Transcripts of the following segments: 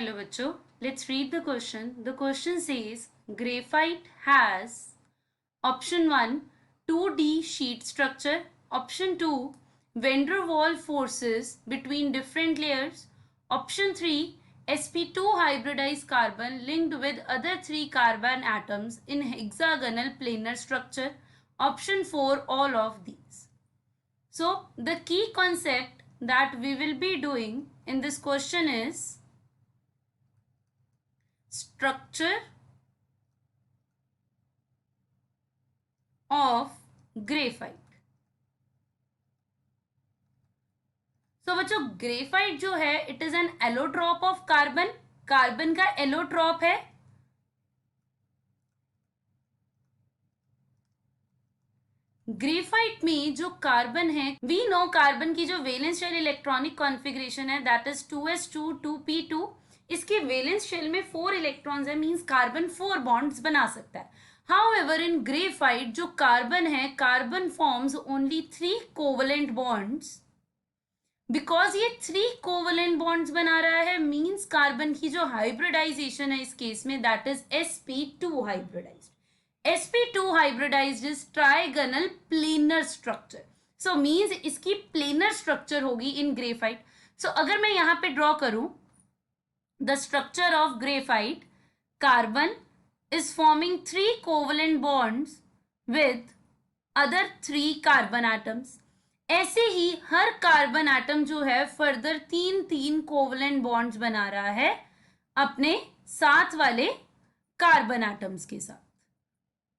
Hello बच्चों, let's read the question. The question says graphite has option 1 2D sheet structure, option 2 van der Waals forces between different layers, option 3 sp2 hybridized carbon linked with other 3 carbon atoms in hexagonal planar structure, option 4 all of these. So the key concept that we will be doing in this question is structure of graphite. So बच्चों graphite जो है it is an allotrope of carbon, carbon का allotrope है. Graphite में जो carbon है, we know carbon की जो वैलेंस शेल इलेक्ट्रॉनिक कॉन्फ़िगरेशन है दैट इज 2s2 2p2. इसके वैलेंस शेल में 4 इलेक्ट्रॉन्स है, मींस कार्बन 4 बॉन्ड्स बना सकता है. हाउएवर इन ग्रेफाइट जो कार्बन है, carbon forms only 3 covalent bonds. Because ये 3 कोवलेंट बॉन्ड्स बना रहा है मींस कार्बन की जो हाइब्रिडाइजेशन है इस केस में that is sp2 hybridised. sp2 hybridized is trigonal planar structure. So means इसकी planar structure होगी in graphite. So अगर मैं यहाँ पे draw करूं the structure of graphite, carbon is forming 3 covalent bonds with other 3 carbon atoms. ऐसे ही हर carbon atom जो है फर्दर 3 कोवलेंट बॉन्ड्स बना रहा है अपने साथ वाले कार्बन एटम्स के साथ.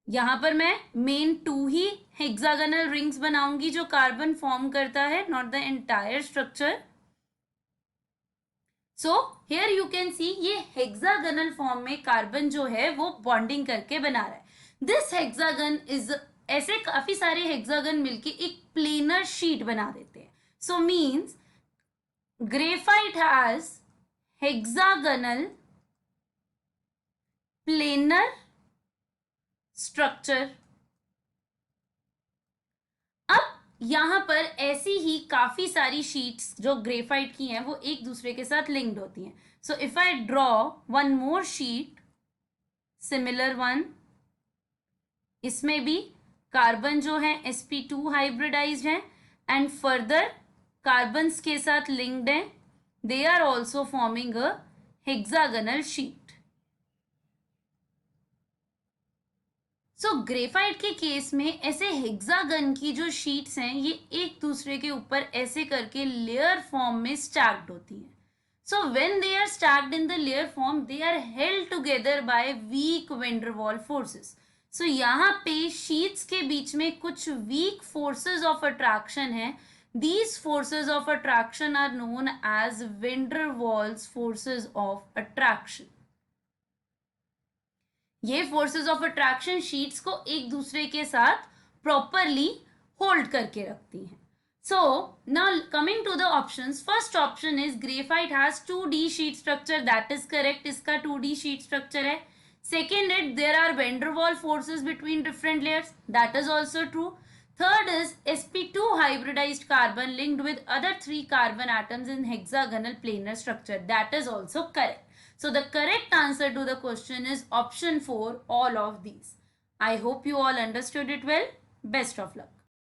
यहां पर मैं मेन 2 ही हेक्सागोनल रिंग्स बनाऊंगी जो कार्बन फॉर्म करता है, not the entire structure. So here you can see ये हेक्सागोनल फॉर्म में कार्बन जो है वो बॉन्डिंग करके बना रहा है. दिस हेक्सागन इज, ऐसे काफी सारे हेक्सागन मिलके एक प्लेनर शीट बना देते हैं. So means graphite has hexagonal planar structure. अब यहां पर ऐसी ही काफी सारी शीट्स जो ग्रेफाइट की हैं वो एक दूसरे के साथ लिंक्ड होती हैं. So if I draw one more sheet, similar one, इसमें भी कार्बन जो है sp2 हाइब्रिडाइज्ड है एंड फर्दर कार्बन्स के साथ लिंक्ड है, they are also forming a hexagonal sheet. So graphite के केस में ऐसे हेक्सागन की जो शीट्स हैं ये एक दूसरे के ऊपर ऐसे करके लेयर फॉर्म में स्टैक्ड होती हैं. So when they are stacked in the layer form they are held together by weak van der वाल फोर्सेस. सो यहाँ पे शीट्स के बीच में कुछ वीक फोर्सेस ऑफ अट्रैक्शन है. These forces of attraction are known as van der Waals forces of attraction. ये forces of attraction sheets को एक दूसरे के साथ प्रॉपरली होल्ड करके रखती हैं. So now coming to the options, first option is graphite has 2D sheet structure, that is correct, इसका 2D शीट स्ट्रक्चर है. Second it there are van der वाल forces between different layers, that is also true. Third is sp2 hybridized carbon linked with other 3 carbon atoms in hexagonal planar structure, that is also correct. So the correct answer to the question is option 4, all of these. I hope you all understood it well. Best of luck.